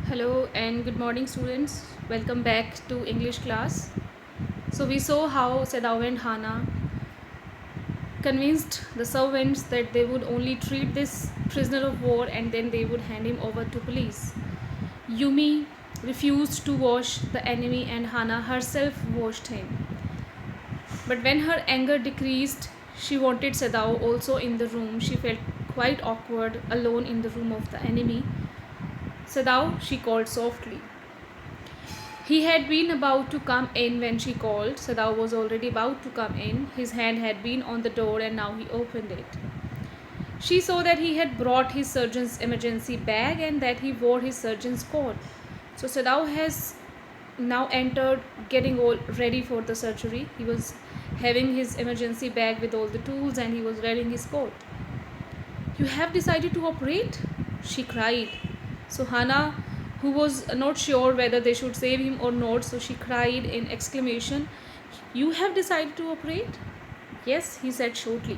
Hello and good morning, students. Welcome back to English class. So we saw how Sedao and Hana convinced the servants that they would only treat this prisoner of war and then they would hand him over to police. Yumi refused to wash the enemy and Hana herself washed him. But when her anger decreased, she wanted Sedao also in the room. She felt quite awkward alone in the room of the enemy. Sedao, she called softly. He had been about to come in when she called. Sadao was already about to come in. His hand had been on the door and now he opened it. She saw that he had brought his surgeon's emergency bag and that he wore his surgeon's coat. So Sadao has now entered getting all ready for the surgery. He was having his emergency bag with all the tools and he was wearing his coat. "You have decided to operate?" she cried. So Hana, who was not sure whether they should save him or not, so she cried in exclamation, "You have decided to operate?" "Yes," he said shortly.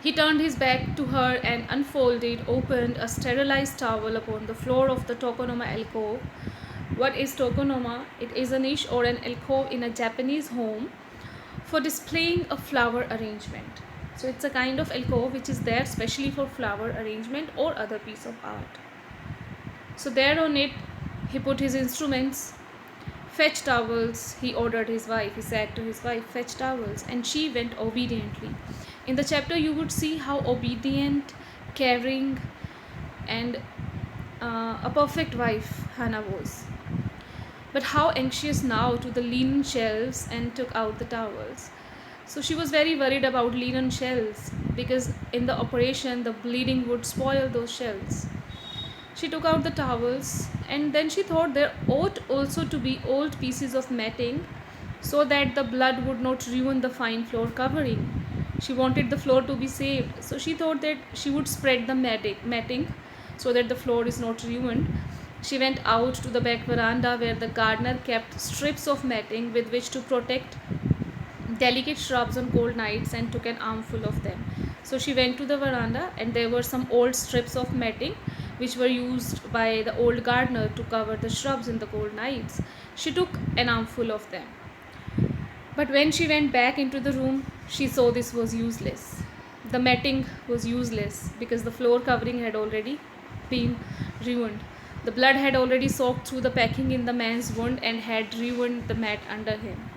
He turned his back to her and opened a sterilized towel upon the floor of the tokonoma alcove. What is tokonoma? It is a niche or an alcove in a Japanese home for displaying a flower arrangement. So it's a kind of alcove which is there specially for flower arrangement or other piece of art. So there on it, he put his instruments. "Fetch towels," he ordered his wife. He said to his wife, "Fetch towels." And she went obediently. In the chapter, you would see how obedient, caring, and a perfect wife Hannah was. But how anxious now to the linen shelves and took out the towels. So she was very worried about linen shelves because in the operation, the bleeding would spoil those shelves. She took out the towels and then she thought there ought also to be old pieces of matting so that the blood would not ruin the fine floor covering. She wanted the floor to be saved, so she thought that she would spread the matting so that the floor is not ruined. She went out to the back veranda where the gardener kept strips of matting with which to protect delicate shrubs on cold nights and took an armful of them. So she went to the veranda and there were some old strips of matting which were used by the old gardener to cover the shrubs in the cold nights. She took an armful of them. But when she went back into the room, she saw this was useless. The matting was useless because the floor covering had already been ruined. The blood had already soaked through the packing in the man's wound and had ruined the mat under him.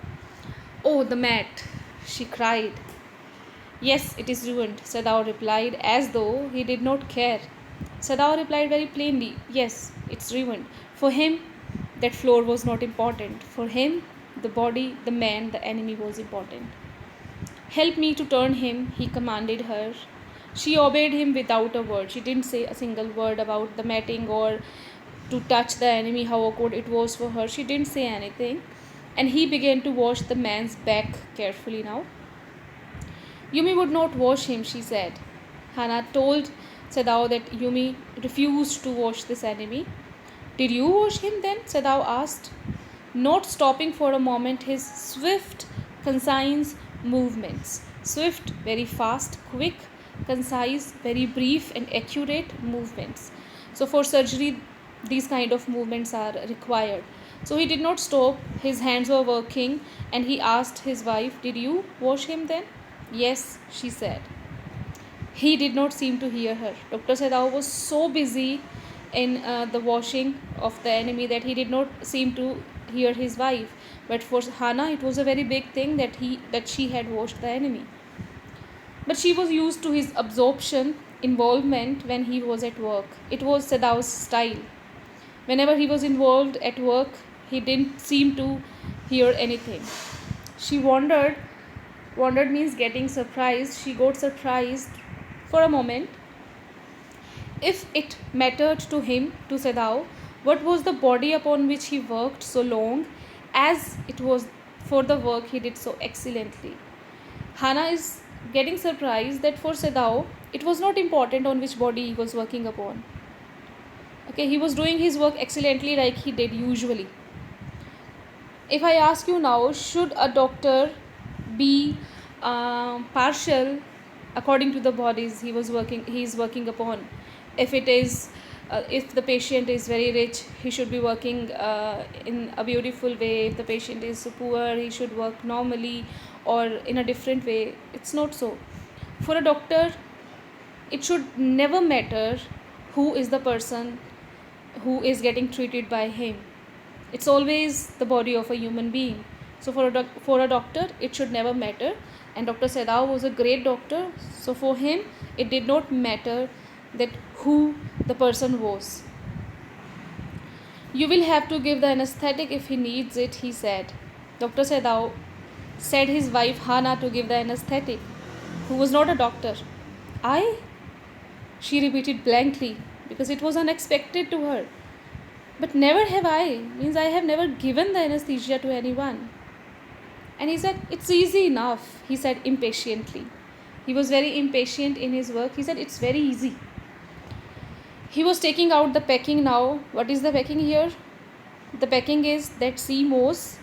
"Oh, the mat!" she cried. "Yes, it is ruined," Sadao replied, as though he did not care. Sadao replied very plainly, "Yes, it's ruined." For him, that floor was not important. For him, the body, the man, the enemy was important. "Help me to turn him," he commanded her. She obeyed him without a word. She didn't say a single word about the matting or to touch the enemy, how awkward it was for her. She didn't say anything. And he began to wash the man's back carefully now. "Yumi would not wash him," she said. Hana told Sadao that Yumi refused to wash this enemy. "Did you wash him then?" Sadao asked, not stopping for a moment his swift, concise movements. Swift, very fast, quick, concise, very brief and accurate movements. So for surgery, these kind of movements are required. So he did not stop, his hands were working, and he asked his wife, "Did you wash him then?" "Yes," she said. He did not seem to hear her. Dr. Sadao was so busy in the washing of the enemy that he did not seem to hear his wife. But for Hana, it was a very big thing that she had washed the enemy. But she was used to his absorption, involvement when he was at work. It was Sadao's style. Whenever he was involved at work, he didn't seem to hear anything. She wondered means getting surprised. She got surprised for a moment. If it mattered to him, to Sadao, what was the body upon which he worked so long, as it was for the work he did so excellently. Hana is getting surprised that for Sadao, it was not important on which body he was working upon. Okay, he was doing his work excellently like he did usually. If I ask you now, should a doctor be partial according to the bodies he is working upon? If it is If the patient is very rich, he should be working in a beautiful way. If the patient is poor, he should work normally or in a different way. It's not so. For a doctor, it should never matter who is the person who is getting treated by him. It's always the body of a human being. So for a doctor, it should never matter. And Dr. Sedao was a great doctor. So for him, it did not matter that who the person was. You will have to give the anesthetic if he needs it, he said. Dr. Sedao said his wife Hana to give the anesthetic, who was not a doctor. I? She repeated blankly, because it was unexpected to her. But never have I, means I have never given the anesthesia to anyone. And he said, it's easy enough, he said impatiently. He was very impatient in his work. He said, it's very easy. He was taking out the packing now. What is the packing here? The packing is that sea moss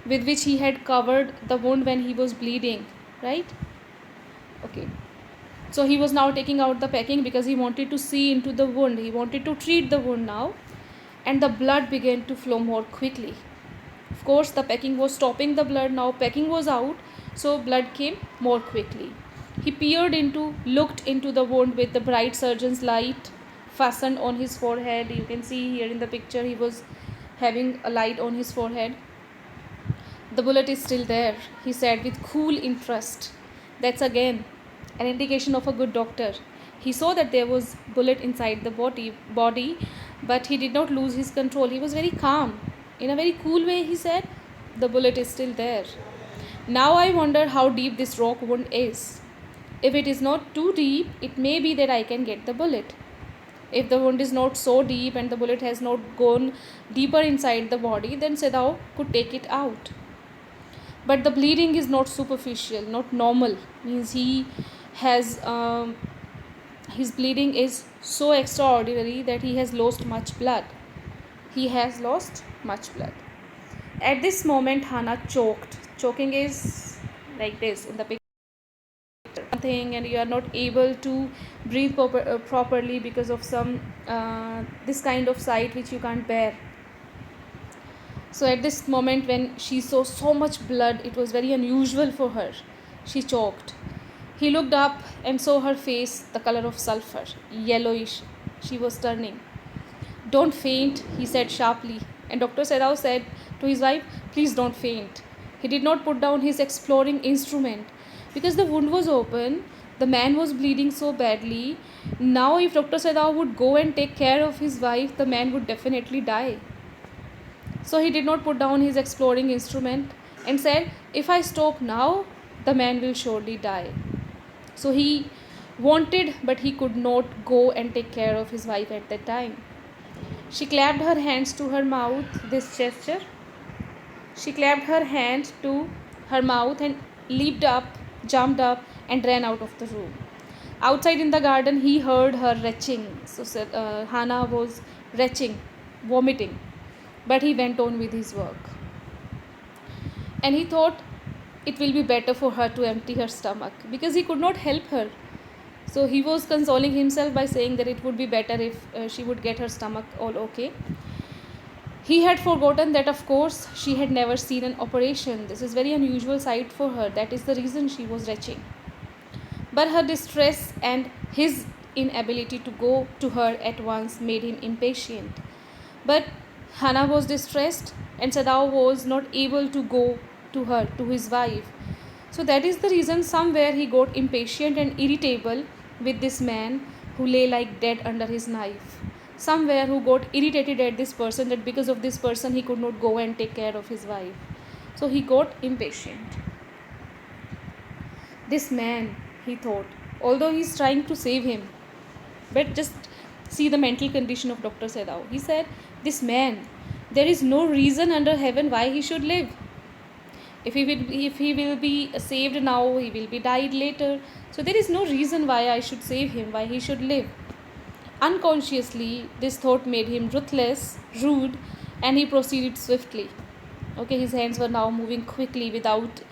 with which he had covered the wound when he was bleeding, right? Okay. So he was now taking out the packing because he wanted to see into the wound. He wanted to treat the wound now. And the blood began to flow more quickly. Of course, the packing was stopping the blood. Now packing was out, so blood came more quickly. He looked into the wound with the bright surgeon's light fastened on his forehead. You can see here in the picture, he was having a light on his forehead. The bullet is still there, he said with cool interest. That's again an indication of a good doctor. He saw that there was bullet inside the body, but he did not lose his control. He was very calm. In a very cool way, he said, the bullet is still there. Now I wonder how deep this rock wound is. If it is not too deep, it may be that I can get the bullet. If the wound is not so deep and the bullet has not gone deeper inside the body, then Sedao could take it out. But the bleeding is not superficial, not normal. Means he has his bleeding is so extraordinary that he has lost much blood. He has lost much blood. At this moment, Hana choked. Choking is like this in the picture. Thing, and you are not able to breathe properly because of some this kind of sight which you can't bear. So at this moment, when she saw so much blood, it was very unusual for her. She choked. He looked up and saw her face, the color of sulfur, yellowish. She was turning. Don't faint, he said sharply. And Dr. Sedao said to his wife, please don't faint. He did not put down his exploring instrument because the wound was open. The man was bleeding so badly. Now if Dr. Sedao would go and take care of his wife, the man would definitely die. So he did not put down his exploring instrument and said, if I stop now, the man will surely die. So he wanted, but he could not go and take care of his wife at that time. She clapped her hands to her mouth, this gesture. She clapped her hand to her mouth and leaped up, jumped up and ran out of the room. Outside in the garden, he heard her retching. So Hana was retching, vomiting. But he went on with his work. And he thought it will be better for her to empty her stomach because he could not help her. So he was consoling himself by saying that it would be better if she would get her stomach all okay. He had forgotten that, of course, she had never seen an operation. This is very unusual sight for her. That is the reason she was retching. But her distress and his inability to go to her at once made him impatient. But Hana was distressed and Sedao was not able to go to her, to his wife. So that is the reason somewhere he got impatient and irritable with this man who lay like dead under his knife. Somewhere who got irritated at this person, that because of this person he could not go and take care of his wife. So he got impatient. This man, he thought, although he is trying to save him, but just see the mental condition of Dr. Sedao. He said, this man, there is no reason under heaven why he should live. If he will be saved now, he will be died later. So there is no reason why I should save him, why he should live. Unconsciously, this thought made him ruthless, rude, and he proceeded swiftly. Okay, his hands were now moving quickly without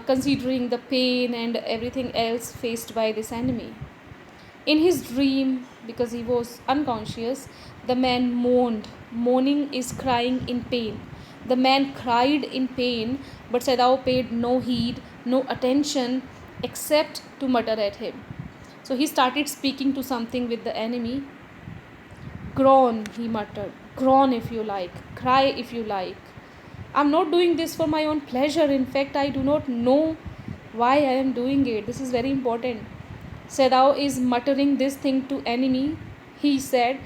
considering the pain and everything else faced by this enemy. In his dream, because he was unconscious, the man moaned. Moaning is crying in pain. The man cried in pain, but Sadao paid no heed, no attention, except to mutter at him. So he started speaking to something with the enemy. Groan, he muttered. Groan if you like. Cry if you like. I'm not doing this for my own pleasure. In fact, I do not know why I am doing it. This is very important. Sadao is muttering this thing to enemy. He said,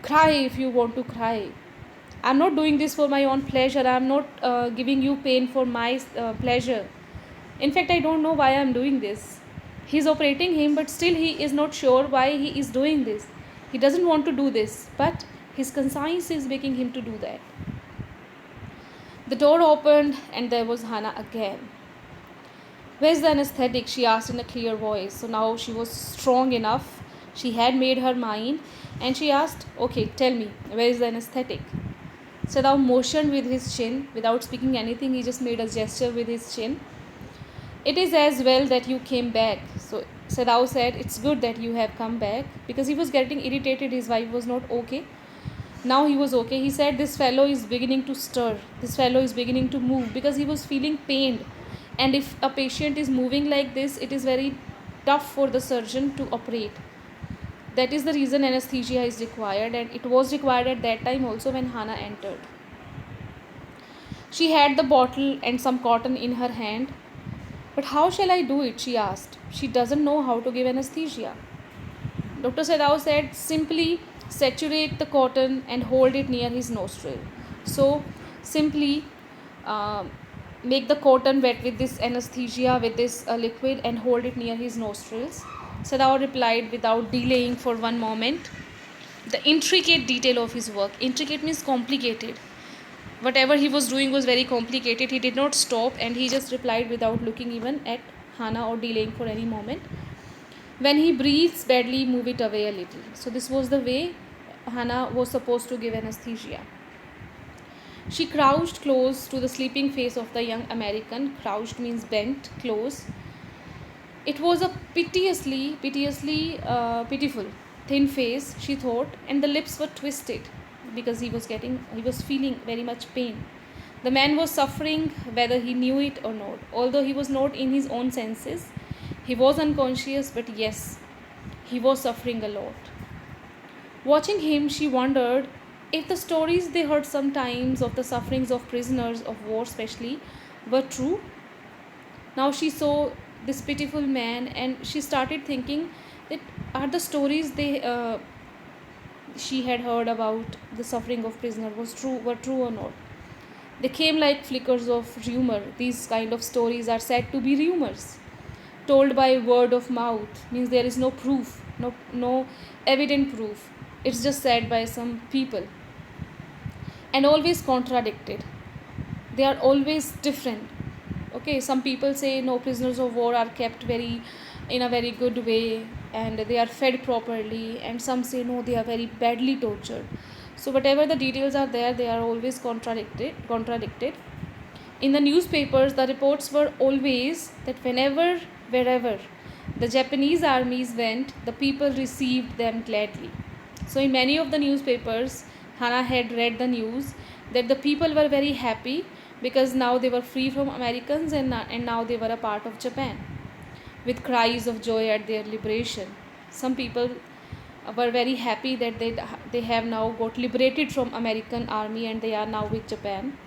cry if you want to cry. I'm not doing this for my own pleasure. I'm not giving you pain for my pleasure. In fact, I don't know why I'm doing this. He's operating him, but still he is not sure why he is doing this. He doesn't want to do this, but his conscience is making him to do that. The door opened and there was Hannah again. Where's the anesthetic? She asked in a clear voice. So now she was strong enough. She had made her mind and she asked, okay, tell me, where is the anesthetic? Sadao motioned with his chin. Without speaking anything, he just made a gesture with his chin. It is as well that you came back. So Sadao said, it's good that you have come back, because he was getting irritated. His wife was not okay. Now he was okay. He said, this fellow is beginning to stir. This fellow is beginning to move, because he was feeling pained. And if a patient is moving like this, it is very tough for the surgeon to operate. That is the reason anesthesia is required, and it was required at that time also when Hannah entered. She had the bottle and some cotton in her hand. But how shall I do it? She asked. She doesn't know how to give anesthesia. Dr. Sadao said, simply saturate the cotton and hold it near his nostril. So simply make the cotton wet with this anesthesia, with this liquid, and hold it near his nostrils. Sadao replied without delaying for one moment. The intricate detail of his work. Intricate means complicated. Whatever he was doing was very complicated. He did not stop and he just replied without looking even at Hannah or delaying for any moment. When he breathes badly, move it away a little. So this was the way Hannah was supposed to give anesthesia. She crouched close to the sleeping face of the young American. Crouched means bent, close. It was a pitiful, thin face, she thought, and the lips were twisted because he was feeling very much pain. The man was suffering whether he knew it or not. Although he was not in his own senses, he was unconscious, but yes, he was suffering a lot. Watching him, she wondered if the stories they heard sometimes of the sufferings of prisoners of war especially were true. Now she saw this pitiful man and she started thinking that are the stories she had heard about the suffering of prisoner were true or not. They came like flickers of rumor. These kind of stories are said to be rumors, told by word of mouth, means there is no proof, no evident proof. It's just said by some people, and always contradicted. They are always different. Okay, some people say no, prisoners of war are kept in a very good way and they are fed properly, and some say no, they are very badly tortured. So whatever the details are there, they are always contradicted. In the newspapers, the reports were always that wherever the Japanese armies went, the people received them gladly. So in many of the newspapers, Hannah had read the news that the people were very happy because now they were free from Americans and now they were a part of Japan, with cries of joy at their liberation. Some people were very happy that they have now got liberated from American army and they are now with Japan.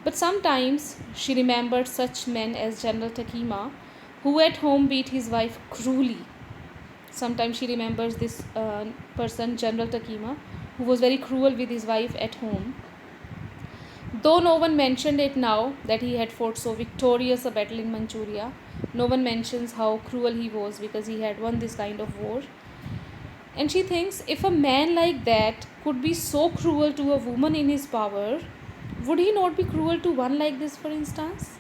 But sometimes she remembered such men as General Takima, who at home beat his wife cruelly. Sometimes she remembers this person, General Takima, who was very cruel with his wife at home. Though no one mentioned it now that he had fought so victorious a battle in Manchuria, no one mentions how cruel he was because he had won this kind of war. And she thinks, if a man like that could be so cruel to a woman in his power, would he not be cruel to one like this, for instance?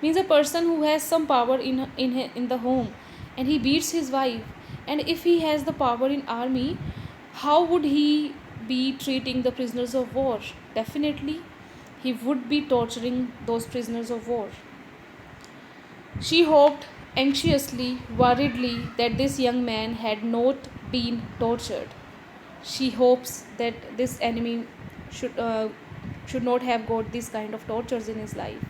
Means a person who has some power in the home and he beats his wife, and if he has the power in army, how would he be treating the prisoners of war? Definitely, he would be torturing those prisoners of war. She hoped anxiously, worriedly, that this young man had not been tortured. She hopes that this enemy should uh, should not have got these kind of tortures in his life.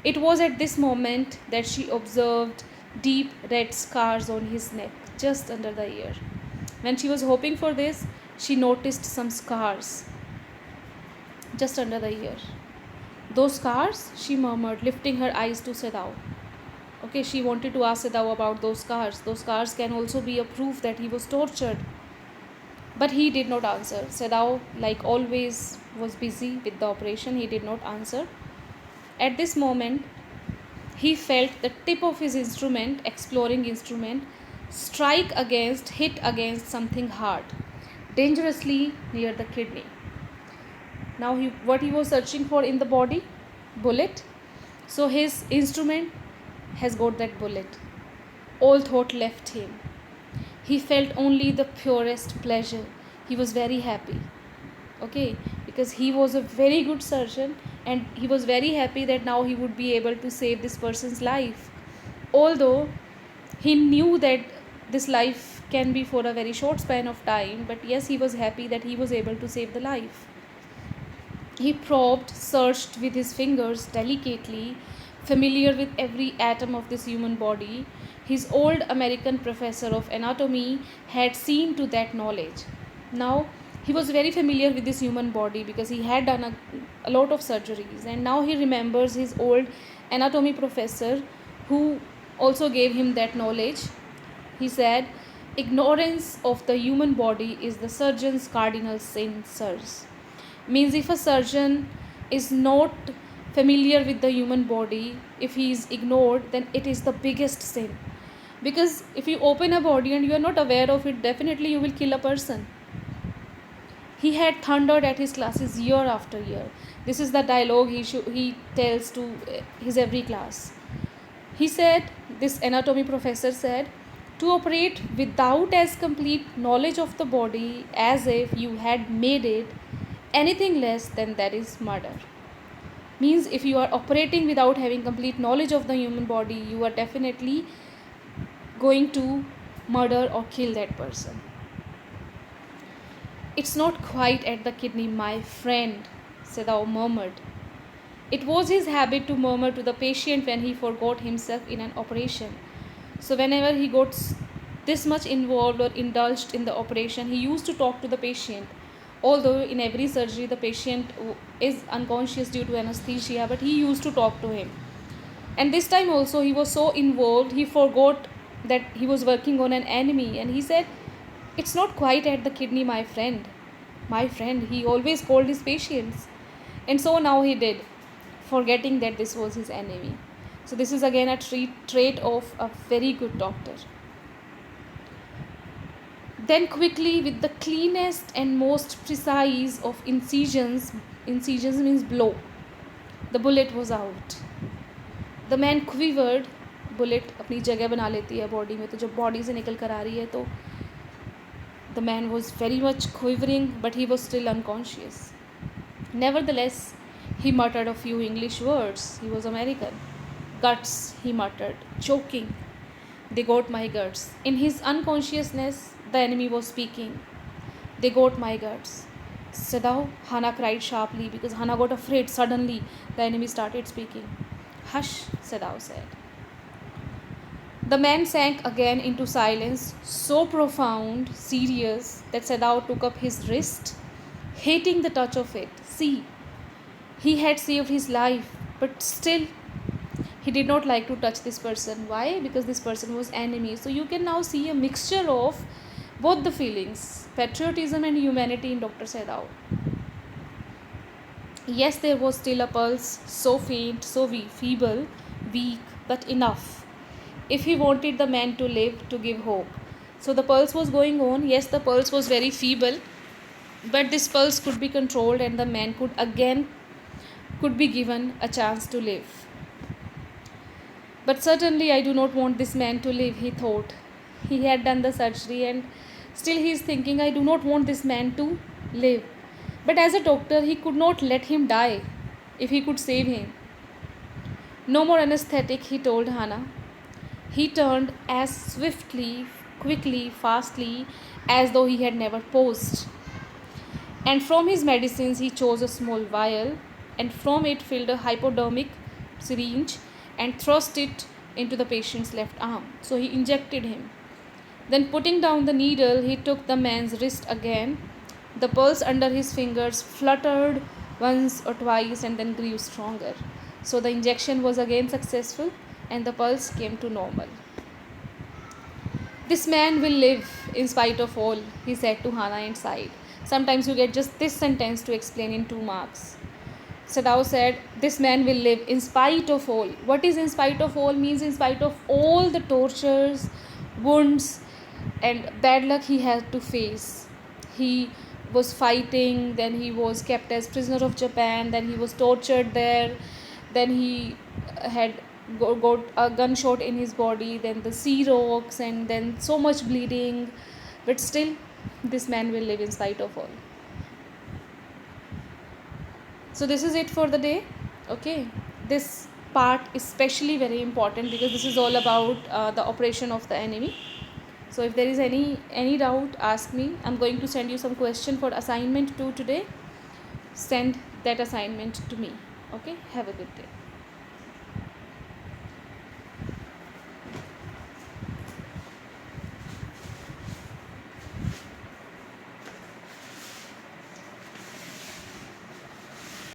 It was at this moment that she observed deep red scars on his neck, just under the ear. When she was hoping for this, she noticed some scars just under the ear. Those scars, she murmured, lifting her eyes to Sedao. Okay, she wanted to ask Sedao about those scars. Those scars can also be a proof that he was tortured. But he did not answer. Sedao, like always, was busy with the operation. He did not answer. At this moment, he felt the tip of his instrument, exploring instrument, hit against something hard, dangerously near the kidney. Now, what he was searching for in the body? Bullet. So his instrument has got that bullet. All thought left him. He felt only the purest pleasure. He was very happy. Okay, because he was a very good surgeon and he was very happy that now he would be able to save this person's life. Although he knew that this life can be for a very short span of time, but yes, he was happy that he was able to save the life. He probed, searched with his fingers delicately, familiar with every atom of this human body. His old American professor of anatomy had seen to that knowledge. Now, he was very familiar with this human body because he had done a lot of surgeries, and now he remembers his old anatomy professor who also gave him that knowledge. He said, ignorance of the human body is the surgeon's cardinal sin, sirs. Means if a surgeon is not familiar with the human body, if he is ignored, then it is the biggest sin. Because if you open a body and you are not aware of it, definitely you will kill a person. He had thundered at his classes year after year. This is the dialogue he tells to his every class. He said, this anatomy professor said, to operate without as complete knowledge of the body as if you had made it, anything less than that is murder. Means if you are operating without having complete knowledge of the human body, you are definitely going to murder or kill that person. It's not quite at the kidney, my friend, Sedao murmured. It was his habit to murmur to the patient when he forgot himself in an operation. So whenever he got this much involved or indulged in the operation, he used to talk to the patient. Although in every surgery the patient is unconscious due to anesthesia, but he used to talk to him. And this time also he was so involved, he forgot that he was working on an enemy, and he said, it's not quite at the kidney, my friend. My friend, he always called his patients. And so now he did, forgetting that this was his enemy. So this is again a trait of a very good doctor. Then quickly, with the cleanest and most precise of incisions means blow, the bullet was out. The man quivered. Bullet अपनी जगह बना लेती है body में, तो जब body से निकल कर आ रही है तो the man was very much quivering, but he was still unconscious. Nevertheless, he muttered a few English words. He was American. Guts, he muttered, choking. They got my guts. In his unconsciousness, the enemy was speaking. They got my guts. Sedao, Hannah cried sharply because Hannah got afraid. Suddenly, the enemy started speaking. Hush, Sedao said. The man sank again into silence, so profound, serious, that Sedao took up his wrist, hating the touch of it. See, he had saved his life, but still, he did not like to touch this person. Why? Because this person was enemy. So you can now see a mixture of both the feelings, patriotism and humanity in Dr. Sedao. Yes, there was still a pulse, so faint, so feeble, weak, but enough. If he wanted the man to live, to give hope. So the pulse was going on. Yes, the pulse was very feeble, but this pulse could be controlled and the man could be given a chance to live. But certainly I do not want this man to live, he thought. He had done the surgery and still he is thinking, I do not want this man to live. But as a doctor, he could not let him die if he could save him. No more anesthetic, he told Hannah. He turned as swiftly quickly, fastly, as though he had never paused. And from his medicines, he chose a small vial, and from it filled a hypodermic syringe and thrust it into the patient's left arm. So he injected him. Then, putting down the needle, he took the man's wrist again. The pulse under his fingers fluttered once or twice and then grew stronger. So the injection was again successful and the pulse came to normal. This man will live in spite of all, he said to Hana and sighed. Sometimes you get just this sentence to explain in 2 marks. Sadao said, this man will live in spite of all. What is in spite of all means in spite of all the tortures, wounds, and bad luck he had to face. He was fighting, then he was kept as prisoner of Japan, then he was tortured there, then he had got a gunshot in his body, then the sea rocks, and then so much bleeding. But still, this man will live in spite of all. So this is it for the day. Okay, this part is especially very important because this is all about the operation of the enemy. So if there is any doubt, ask me. I'm going to send you some question for assignment 2 today. Send that assignment to me. Okay, have a good day.